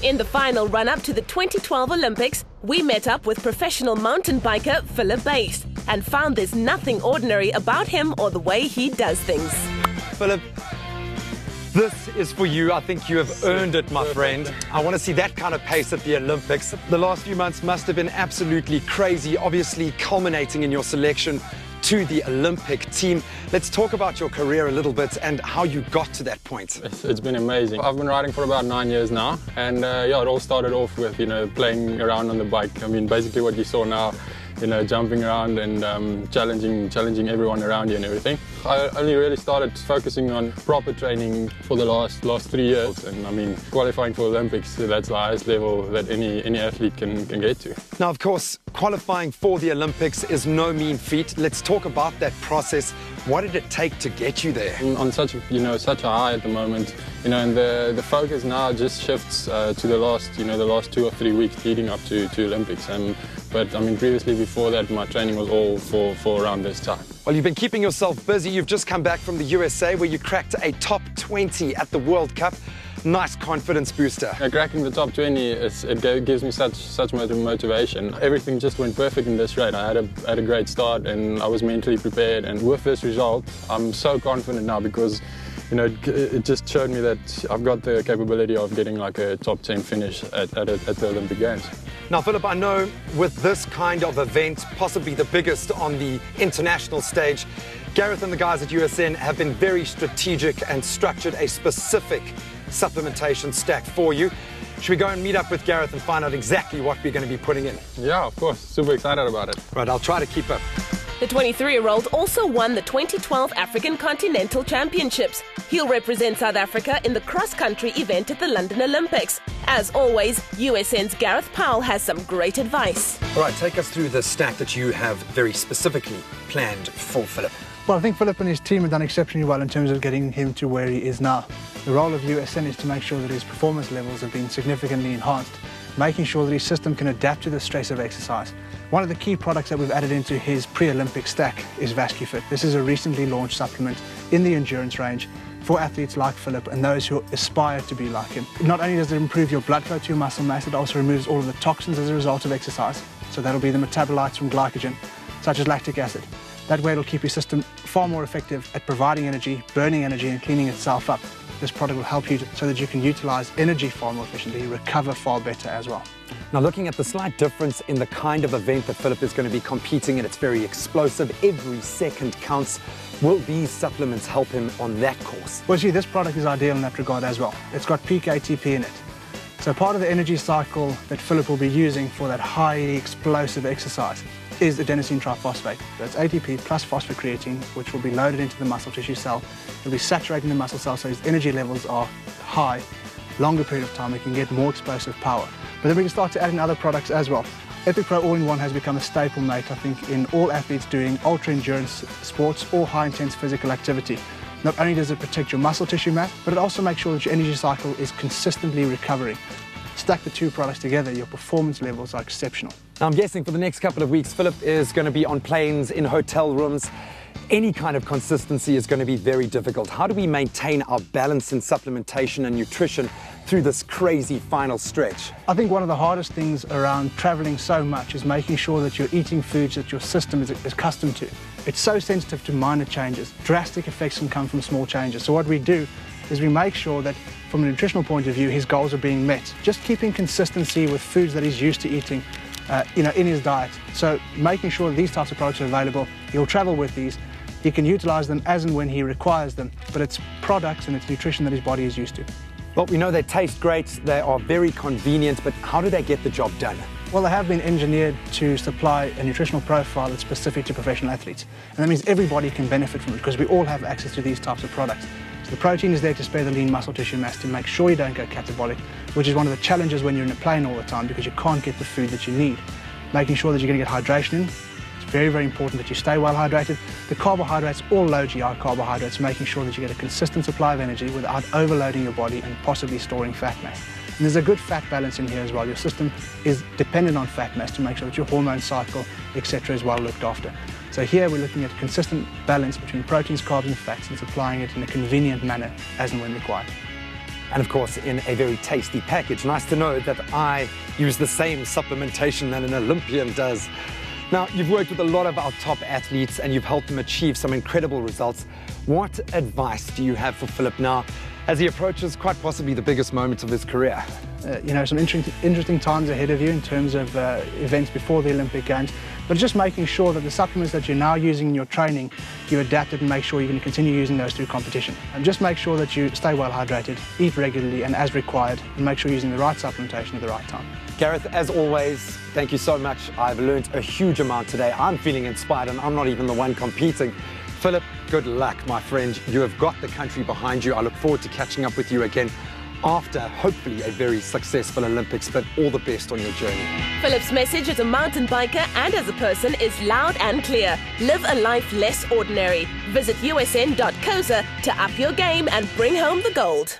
In the final run-up to the 2012 Olympics, we met up with professional mountain biker Philip Buys and found there's nothing ordinary about him or the way he does things. Philip, this is for you. I think you have earned it, my friend. I want to see that kind of pace at the Olympics. The last few months must have been absolutely crazy, obviously culminating in your selection to the Olympic team. Let's talk about your career a little bit and how you got to that point. It's been amazing. I've been riding for about 9 years now, and yeah, it all started off with, playing around on the bike. I mean, basically what you saw now, jumping around and challenging everyone around you and everything. I only really started focusing on proper training for the last 3 years, and I mean, qualifying for Olympics, that's the highest level that any athlete can get to. Now, of course, qualifying for the Olympics is no mean feat. Let's talk about that process. What did it take to get you there? On such a high at the moment, and the focus now just shifts to the last 2 or 3 weeks leading up to Olympics. But I mean, previously before that, my training was all for around this time. Well, you've been keeping yourself busy. You've just come back from the USA where you cracked a top 20 at the World Cup. Nice confidence booster. Cracking the top 20, it gives me such motivation. Everything just went perfect in this race. I had a great start and I was mentally prepared. And with this result, I'm so confident now because it just showed me that I've got the capability of getting like a top 10 finish at the Olympic Games. Now, Philip, I know with this kind of event, possibly the biggest on the international stage, Gareth and the guys at USN have been very strategic and structured a specific supplementation stack for you. Should we go and meet up with Gareth and find out exactly what we're going to be putting in? Yeah, of course. Super excited about it. Right, I'll try to keep up. The 23-year-old also won the 2012 African Continental Championships. He'll represent South Africa in the cross-country event at the London Olympics. As always, USN's Gareth Powell has some great advice. All right, take us through the stack that you have very specifically planned for Philip. Well, I think Philip and his team have done exceptionally well in terms of getting him to where he is now. The role of USN is to make sure that his performance levels have been significantly enhanced, making sure that his system can adapt to the stress of exercise. One of the key products that we've added into his pre-Olympic stack is VascuFit. This is a recently launched supplement in the endurance range for athletes like Philip and those who aspire to be like him. Not only does it improve your blood flow to your muscle mass, it also removes all of the toxins as a result of exercise. So that'll be the metabolites from glycogen, such as lactic acid. That way it'll keep your system far more effective at providing energy, burning energy and cleaning itself up. This product will help you so that you can utilize energy far more efficiently, recover far better as well. Now, looking at the slight difference in the kind of event that Philip is going to be competing in, it's very explosive. Every second counts. Will these supplements help him on that course? Well, see, this product is ideal in that regard as well. It's got peak ATP in it. So part of the energy cycle that Philip will be using for that highly explosive exercise is adenosine triphosphate. That's ATP plus phosphocreatine, which will be loaded into the muscle tissue cell. It'll be saturating the muscle cell so his energy levels are high, longer period of time, it can get more explosive power. But then we can start to add in other products as well. Epic Pro All-in-One has become a staple, mate, I think, in all athletes doing ultra-endurance sports or high-intense physical activity. Not only does it protect your muscle tissue mass, but it also makes sure that your energy cycle is consistently recovering. Stack the two products together, your performance levels are exceptional. Now, I'm guessing for the next couple of weeks, Philip is going to be on planes, in hotel rooms. Any kind of consistency is going to be very difficult. How do we maintain our balance in supplementation and nutrition through this crazy final stretch? I think one of the hardest things around traveling so much is making sure that you're eating foods that your system is accustomed to. It's so sensitive to minor changes. Drastic effects can come from small changes. So what we do is we make sure that from a nutritional point of view, his goals are being met. Just keeping consistency with foods that he's used to eating in his diet. So making sure that these types of products are available. He'll travel with these. He can utilize them as and when he requires them, but it's products and it's nutrition that his body is used to. Well, we know they taste great, they are very convenient, but how do they get the job done? Well, they have been engineered to supply a nutritional profile that's specific to professional athletes. And that means everybody can benefit from it because we all have access to these types of products. So the protein is there to spare the lean muscle tissue mass to make sure you don't go catabolic, which is one of the challenges when you're in a plane all the time because you can't get the food that you need. Making sure that you're going to get hydration in. It's very, very important that you stay well hydrated. The carbohydrates, all low GI carbohydrates, making sure that you get a consistent supply of energy without overloading your body and possibly storing fat mass. And there's a good fat balance in here as well. Your system is dependent on fat mass to make sure that your hormone cycle, etc., is well looked after. So here we're looking at a consistent balance between proteins, carbs and fats and supplying it in a convenient manner as and when required. and of course in a very tasty package. Nice to know that I use the same supplementation that an Olympian does. Now, you've worked with a lot of our top athletes and you've helped them achieve some incredible results. What advice do you have for Philip now as he approaches quite possibly the biggest moments of his career? Some interesting times ahead of you in terms of events before the Olympic Games, but just making sure that the supplements that you're now using in your training, you adapt it and make sure you're going to continue using those through competition. And just make sure that you stay well hydrated, eat regularly and as required, and make sure you're using the right supplementation at the right time. Gareth, as always, thank you so much. I've learned a huge amount today. I'm feeling inspired and I'm not even the one competing. Philip, good luck, my friend. You have got the country behind you. I look forward to catching up with you again after, hopefully, a very successful Olympics, but all the best on your journey. Philip's message as a mountain biker and as a person is loud and clear. Live a life less ordinary. Visit usn.coza to up your game and bring home the gold.